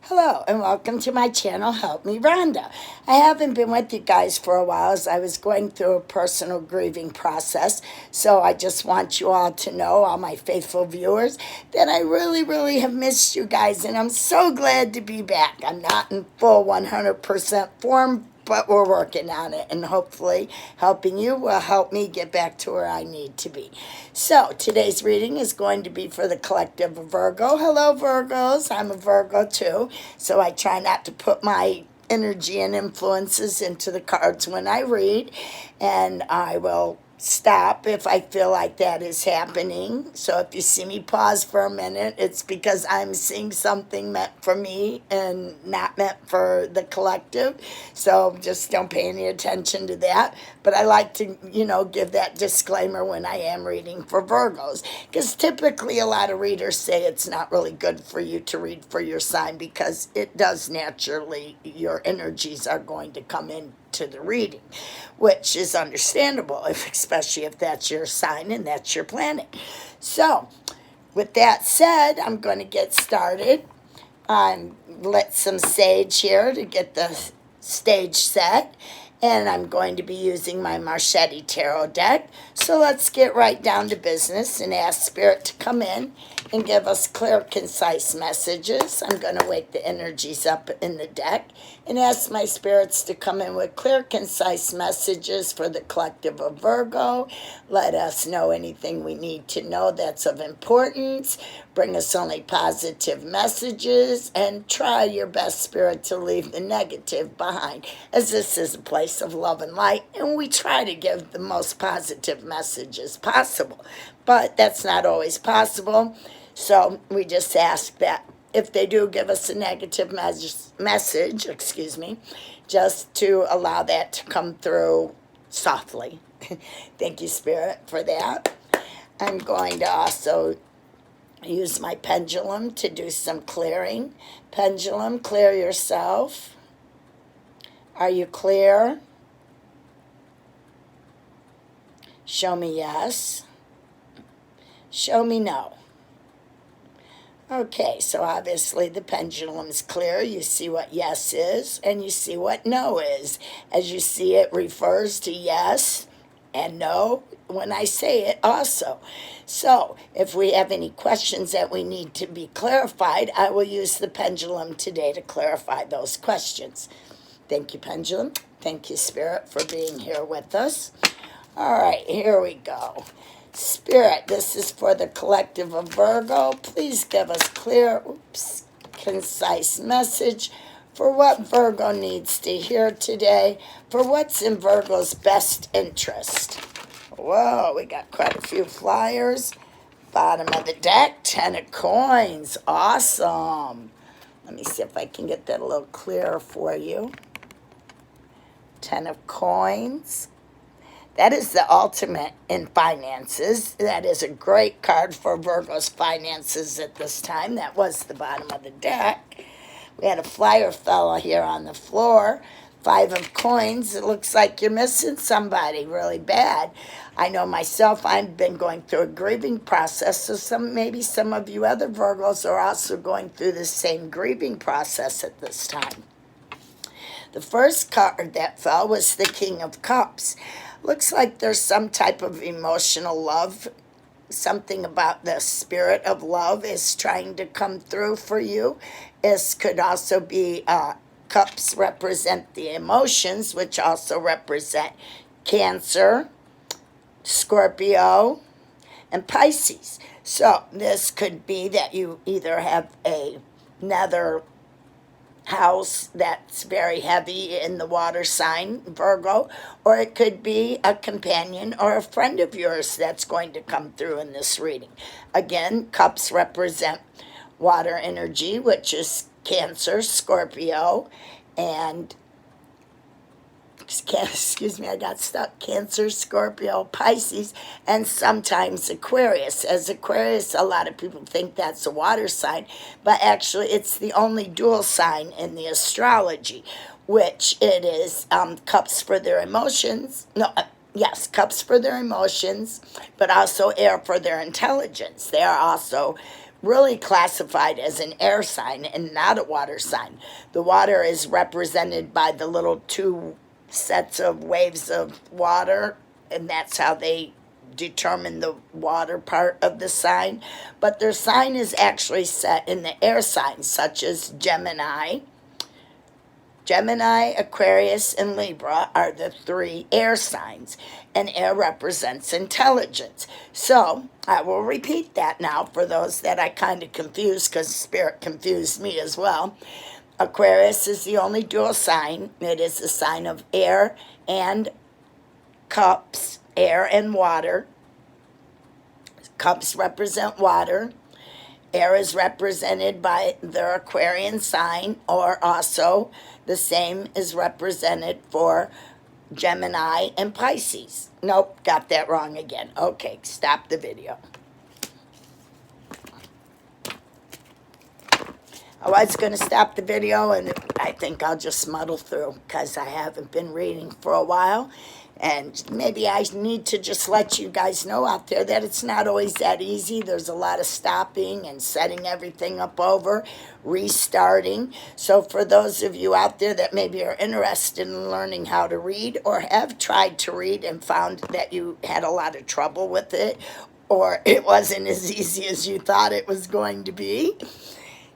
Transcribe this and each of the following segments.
Hello and welcome to my channel, Help Me Rhonda. I haven't been with you guys for a while as I was going through a personal grieving process. So I just want you all to know, all my faithful viewers, that I really have missed you guys and I'm so glad to be back. I'm not in full 100% form, but we're working on it, and hopefully helping you will help me get back to where I need to be. So today's reading is going to be for the collective of Virgo. Hello, Virgos. I'm a Virgo too, so I try not to put my energy and influences into the cards when I read, and I will stop if I feel like that is happening. So if you see me pause for a minute, it's because I'm seeing something meant for me and not meant for the collective. So just don't pay any attention to that. But I like to, give that disclaimer when I am reading for Virgos, because typically a lot of readers say it's not really good for you to read for your sign because it does naturally, your energies are going to come in to the reading, which is understandable, especially if that's your sign and that's your planet. So with that said, I'm going to get started. Lit some sage here to get the stage set, and I'm going to be using my Marchetti Tarot deck. So let's get right down to business and ask Spirit to come in and give us clear, concise messages. I'm going to wake the energies up in the deck and ask my spirits to come in with clear, concise messages for the collective of Virgo. Let us know anything we need to know that's of importance. Bring us only positive messages, and try your best, Spirit, to leave the negative behind, as this is a place of love and light, and we try to give the most positive messages possible. But that's not always possible, so we just ask that if they do give us a negative message, just to allow that to come through softly. Thank you, Spirit, for that. I'm going to also use my pendulum to do some clearing. Pendulum, clear yourself. Are you clear? Show me yes. Show me no. Okay, so obviously the pendulum's clear. You see what yes is, and you see what no is. As you see, it refers to yes and no when I say it also. So if we have any questions that we need to be clarified, I will use the pendulum today to clarify those questions. Thank you, pendulum. Thank you, Spirit, for being here with us. All right, here we go. Spirit, this is for the collective of Virgo. Please give us clear, concise message for what Virgo needs to hear today, for what's in Virgo's best interest. Whoa, we got quite a few flyers. Bottom of the deck, 10 of coins. Awesome. Let me see if I can get that a little clearer for you. 10 of coins. That is the ultimate in finances. That is a great card for Virgo's finances at this time. That was the bottom of the deck. We had a flyer fella here on the floor. 5 of coins. It looks like you're missing somebody really bad. I know myself, I've been going through a grieving process, so maybe some of you other Virgos are also going through the same grieving process at this time. The first card that fell was the King of Cups. Looks like there's some type of emotional love. Something about the spirit of love is trying to come through for you. This could also be cups represent the emotions, which also represent Cancer, Scorpio, and Pisces. So this could be that you either have another house that's very heavy in the water sign, Virgo, or it could be a companion or a friend of yours that's going to come through in this reading. Again, cups represent water energy, which is Cancer, Scorpio, and I got stuck. Cancer, Scorpio, Pisces, and sometimes Aquarius. As Aquarius, a lot of people think that's a water sign, but actually it's the only dual sign in the astrology, which it is cups for their emotions. Yes, cups for their emotions, but also air for their intelligence. They are also really classified as an air sign and not a water sign. The water is represented by the little two sets of waves of water, and that's how they determine the water part of the sign. But their sign is actually set in the air signs, such as Gemini. Gemini, Aquarius, and Libra are the three air signs, and air represents intelligence. So I will repeat that now for those that I kind of confused, because Spirit confused me as well. Aquarius is the only dual sign. It is the sign of air and cups, air and water. Cups represent water. Air is represented by their Aquarian sign, or also the same is represented for Gemini and Pisces. Nope, got that wrong again. Okay, stop the video. I was going to stop the video, and I think I'll just muddle through because I haven't been reading for a while. And maybe I need to just let you guys know out there that it's not always that easy. There's a lot of stopping and setting everything up over, restarting. So for those of you out there that maybe are interested in learning how to read, or have tried to read and found that you had a lot of trouble with it, or it wasn't as easy as you thought it was going to be,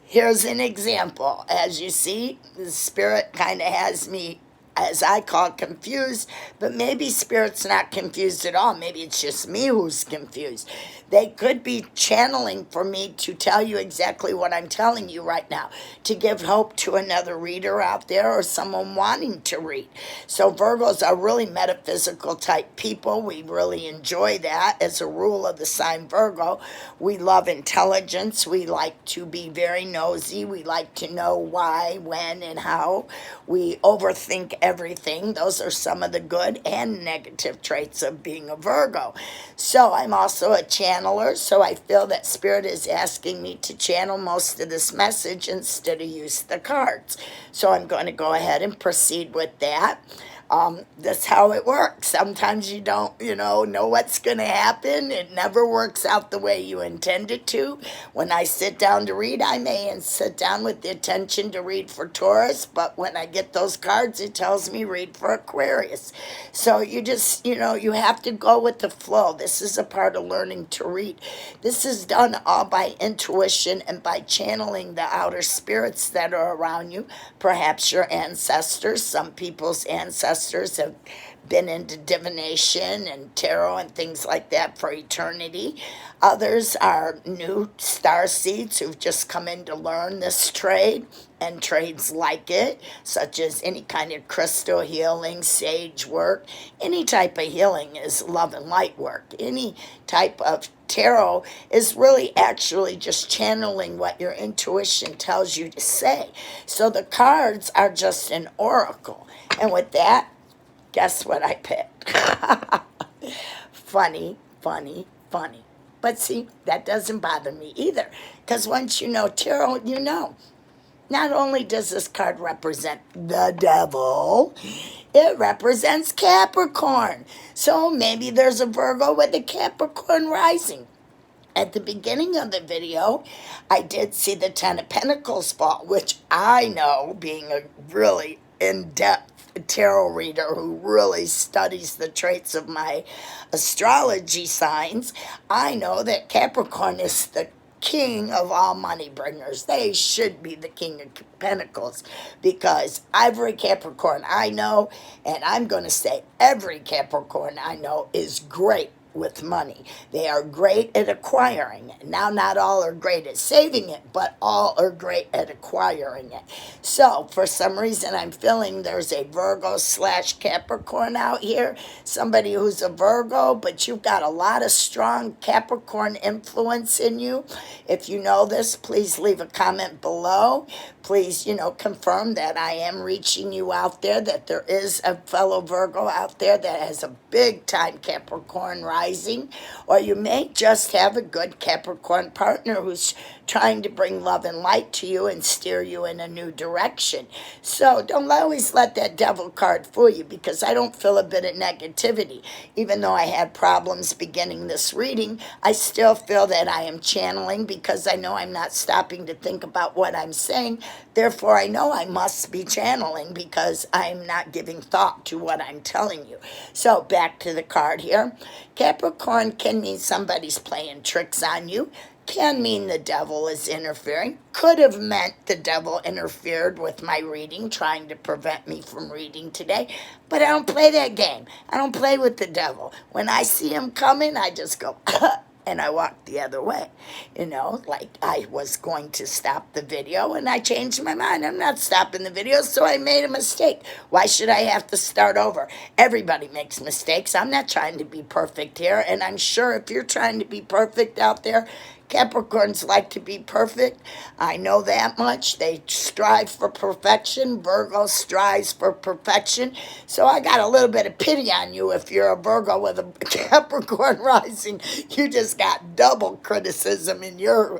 here's an example. As you see, the Spirit kind of has me, as I call, confused, but maybe Spirit's not confused at all. Maybe it's just me who's confused. They could be channeling for me to tell you exactly what I'm telling you right now, to give hope to another reader out there or someone wanting to read. So Virgos are really metaphysical type people. We really enjoy that as a rule of the sign Virgo. We love intelligence. We like to be very nosy. We like to know why, when, and how. We overthink everything. Those are some of the good and negative traits of being a Virgo. So I'm also a channeler, so I feel that Spirit is asking me to channel most of this message instead of use the cards. So I'm going to go ahead and proceed with that. That's how it works. Sometimes you don't, know what's going to happen. It never works out the way you intend it to. When I sit down to read, I may sit down with the intention to read for Taurus, but when I get those cards, it tells me read for Aquarius. So you just, you have to go with the flow. This is a part of learning to read. This is done all by intuition and by channeling the outer spirits that are around you, perhaps your ancestors. Some people's ancestors have been into divination and tarot and things like that for eternity. Others are new star seeds who've just come in to learn this trade and trades like it, such as any kind of crystal healing, sage work. Any type of healing is love and light work. Any type of tarot is really actually just channeling what your intuition tells you to say. So the cards are just an oracle. And with that, guess what I picked? Funny, funny, funny. But see, that doesn't bother me either. Because once you know tarot, you know. Not only does this card represent the devil, it represents Capricorn. So maybe there's a Virgo with a Capricorn rising. At the beginning of the video, I did see the Ten of Pentacles fall, which I know, being a really in-depth tarot reader who really studies the traits of my astrology signs, I know that Capricorn is the king of all money bringers. They should be the king of pentacles, because every Capricorn I know, and I'm going to say every Capricorn I know, is great with money. They are great at acquiring it. Now, not all are great at saving it, but all are great at acquiring it. So, for some reason, I'm feeling there's a Virgo / Capricorn out here. Somebody who's a Virgo, but you've got a lot of strong Capricorn influence in you. If you know this, please leave a comment below. Please, confirm that I am reaching you out there, that there is a fellow Virgo out there that has a big-time Capricorn rising, or you may just have a good Capricorn partner who's trying to bring love and light to you and steer you in a new direction. So don't always let that devil card fool you, because I don't feel a bit of negativity. Even though I had problems beginning this reading, I still feel that I am channeling, because I know I'm not stopping to think about what I'm saying. Therefore, I know I must be channeling, because I'm not giving thought to what I'm telling you. So back to the card here. Capricorn can mean somebody's playing tricks on you. Can mean the devil is interfering. Could have meant the devil interfered with my reading, trying to prevent me from reading today. But I don't play that game. I don't play with the devil. When I see him coming, I just go, and I walk the other way. You know, like I was going to stop the video and I changed my mind. I'm not stopping the video, so I made a mistake. Why should I have to start over? Everybody makes mistakes. I'm not trying to be perfect here, and I'm sure if you're trying to be perfect out there, Capricorns like to be perfect. I know that much. They strive for perfection. Virgo strives for perfection. So I got a little bit of pity on you if you're a Virgo with a Capricorn rising. You just got double criticism in your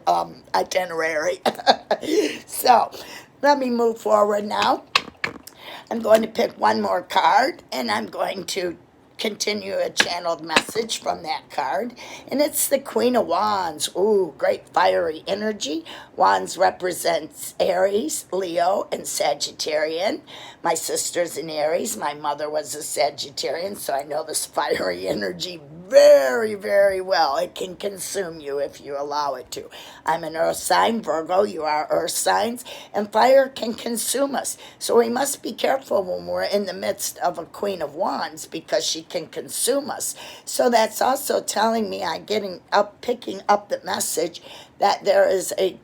itinerary. So let me move forward now. I'm going to pick one more card, and I'm going to continue a channeled message from that card, and it's the Queen of Wands. Ooh, great fiery energy. Wands represents Aries, Leo, and Sagittarian. My sister's an Aries. My mother was a Sagittarian, so I know this fiery energy very, very well. It can consume you if you allow it to. I'm an earth sign, Virgo. You are earth signs, and fire can consume us. So we must be careful when we're in the midst of a Queen of Wands, because she can consume us. So that's also telling me I'm picking up the message that there is a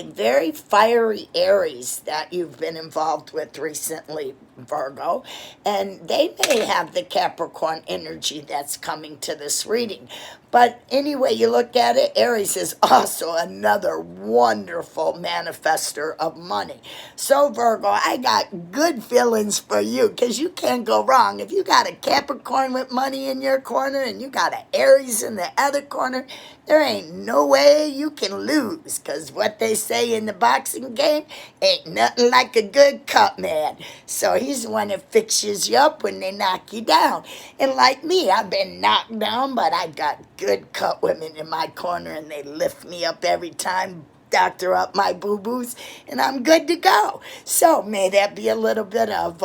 very fiery Aries that you've been involved with recently, Virgo, and they may have the Capricorn energy that's coming to this reading. But anyway you look at it, Aries is also another wonderful manifester of money. So Virgo, I got good feelings for you, because you can't go wrong. If you got a Capricorn with money in your corner and you got an Aries in the other corner, there ain't no way you can lose, because what they say in the boxing game, ain't nothing like a good cut man. So he's the one that fixes you up when they knock you down. And like me, I've been knocked down, but I got good cut women in my corner, and they lift me up every time, doctor up my boo-boos, and I'm good to go. So may that be a little bit of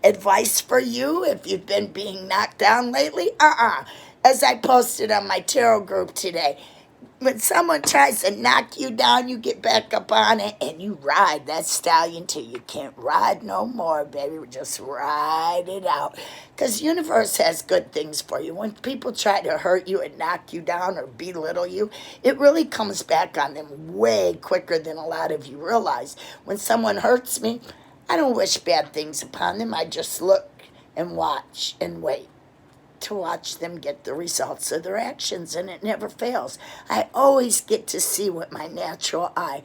advice for you if you've been being knocked down lately. As I posted on my tarot group today, when someone tries to knock you down, you get back up on it and you ride that stallion till you can't ride no more, baby. Just ride it out, because the universe has good things for you. When people try to hurt you and knock you down or belittle you, it really comes back on them way quicker than a lot of you realize. When someone hurts me, I don't wish bad things upon them. I just look and watch and wait to watch them get the results of their actions, and it never fails. I always get to see with my natural eye,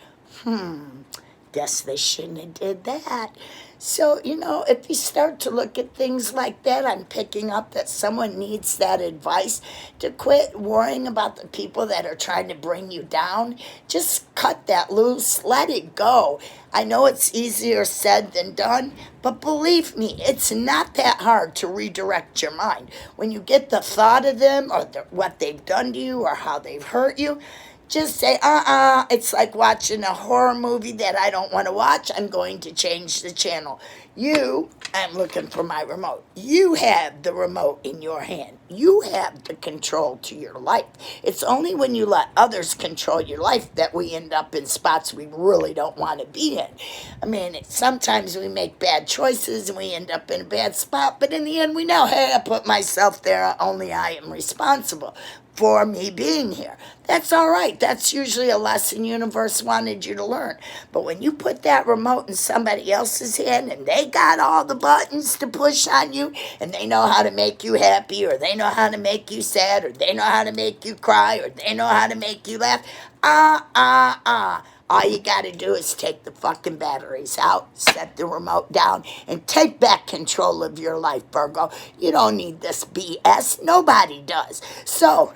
guess they shouldn't have did that. So, you know, if you start to look at things like that, I'm picking up that someone needs that advice to quit worrying about the people that are trying to bring you down. Just cut that loose. Let it go. I know it's easier said than done, but believe me, it's not that hard to redirect your mind. When you get the thought of them or what they've done to you or how they've hurt you, just say, it's like watching a horror movie that I don't want to watch. I'm going to change the channel. I'm looking for my remote. You have the remote in your hand. You have the control to your life. It's only when you let others control your life that we end up in spots we really don't want to be in. I mean, sometimes we make bad choices and we end up in a bad spot, but in the end we know, hey, I put myself there. Only I am responsible for me being here. That's all right. That's usually a lesson universe wanted you to learn. But when you put that remote in somebody else's hand and they got all the buttons to push on you, and they know how to make you happy, or they know how to make you sad, or they know how to make you cry, or they know how to make you laugh, all you got to do is take the fucking batteries out, set the remote down, and take back control of your life, Virgo. You don't need this BS. Nobody does. So,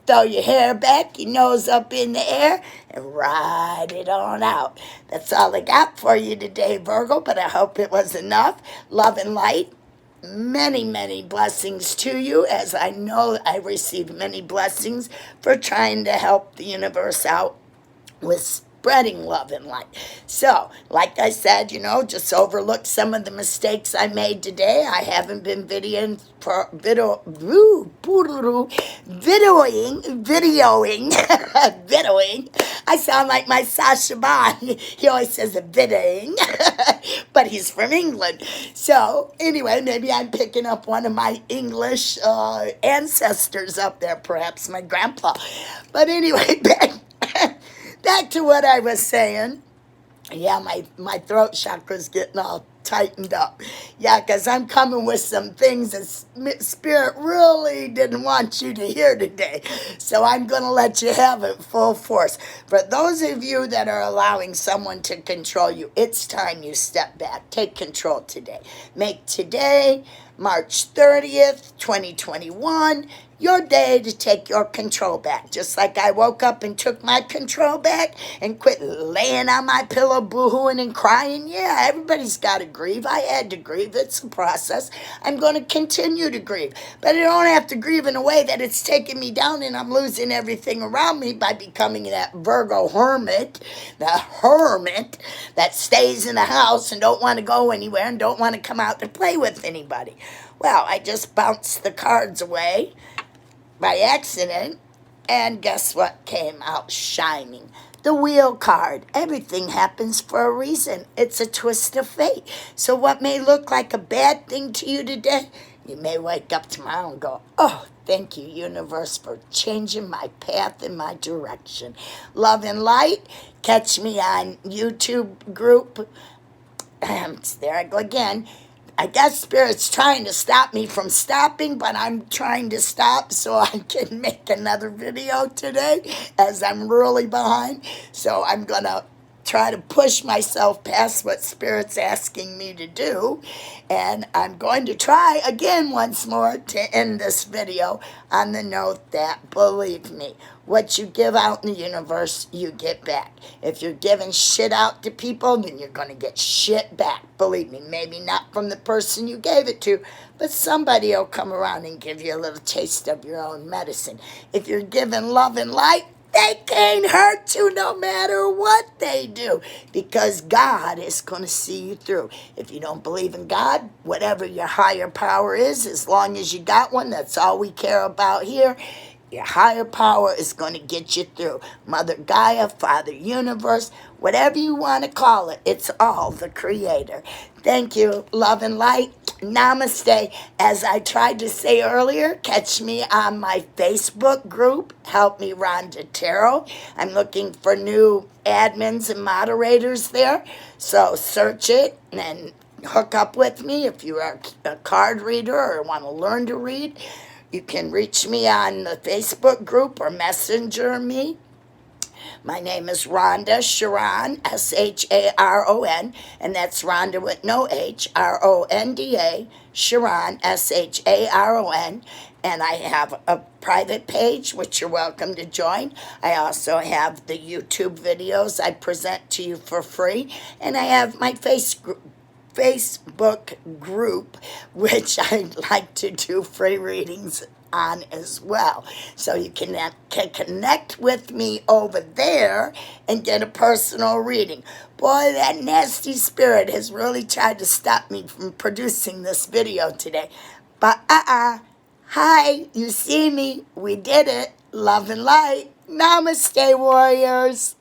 throw your hair back, your nose up in the air, and ride it on out. That's all I got for you today, Virgo, but I hope it was enough. Love and light. Many, many blessings to you, as I know I received many blessings for trying to help the universe out with spreading love and light. So, like I said, just overlook some of the mistakes I made today. I haven't been videoing. Videoing. I sound like my Sasha Bond. He always says a videoing, but he's from England. So, anyway, maybe I'm picking up one of my English ancestors up there, perhaps my grandpa. But anyway, back to what I was saying. Yeah, my throat chakra's getting all tightened up. Yeah, because I'm coming with some things that Spirit really didn't want you to hear today. So I'm going to let you have it full force. For those of you that are allowing someone to control you, it's time you step back. Take control today. Make today, March 30th, 2021, your day to take your control back. Just like I woke up and took my control back and quit laying on my pillow boohooing and crying. Yeah, everybody's got to grieve. I had to grieve. It's a process. I'm going to continue to grieve. But I don't have to grieve in a way that it's taking me down and I'm losing everything around me by becoming that Virgo hermit, the hermit that stays in the house and don't want to go anywhere and don't want to come out to play with anybody. Well, I just bounced the cards away by accident, and guess what came out shining? The wheel card. Everything happens for a reason. It's a twist of fate. So what may look like a bad thing to you today, you may wake up tomorrow and go, oh, thank you, universe, for changing my path and my direction. Love and light. Catch me on YouTube group. There I go again. I guess Spirit's trying to stop me from stopping, but I'm trying to stop so I can make another video today, as I'm really behind. So I'm going to try to push myself past what Spirit's asking me to do. And I'm going to try again once more to end this video on the note that, believe me, what you give out in the universe, you get back. If you're giving shit out to people, then you're going to get shit back. Believe me, maybe not from the person you gave it to, but somebody will come around and give you a little taste of your own medicine. If you're giving love and light, they can't hurt you no matter what they do, because God is going to see you through. If you don't believe in God, whatever your higher power is, as long as you got one, that's all we care about here. Your higher power is going to get you through. Mother Gaia, Father Universe, whatever you want to call it, it's all the Creator. Thank you. Love and light. Namaste. As I tried to say earlier, catch me on my Facebook group, Help Me Ronda Tarot. I'm looking for new admins and moderators there. So search it and hook up with me if you are a card reader or want to learn to read. You can reach me on the Facebook group or messenger me. My name is Ronda Sharon, Sharon, and that's Ronda with no H, Ronda, Sharon, Sharon, and I have a private page, which you're welcome to join. I also have the YouTube videos I present to you for free, and I have my Facebook group, which I like to do free readings on as well. So you can connect with me over there and get a personal reading. Boy, that nasty Spirit has really tried to stop me from producing this video today. But hi, you see me. We did it. Love and light. Namaste, warriors.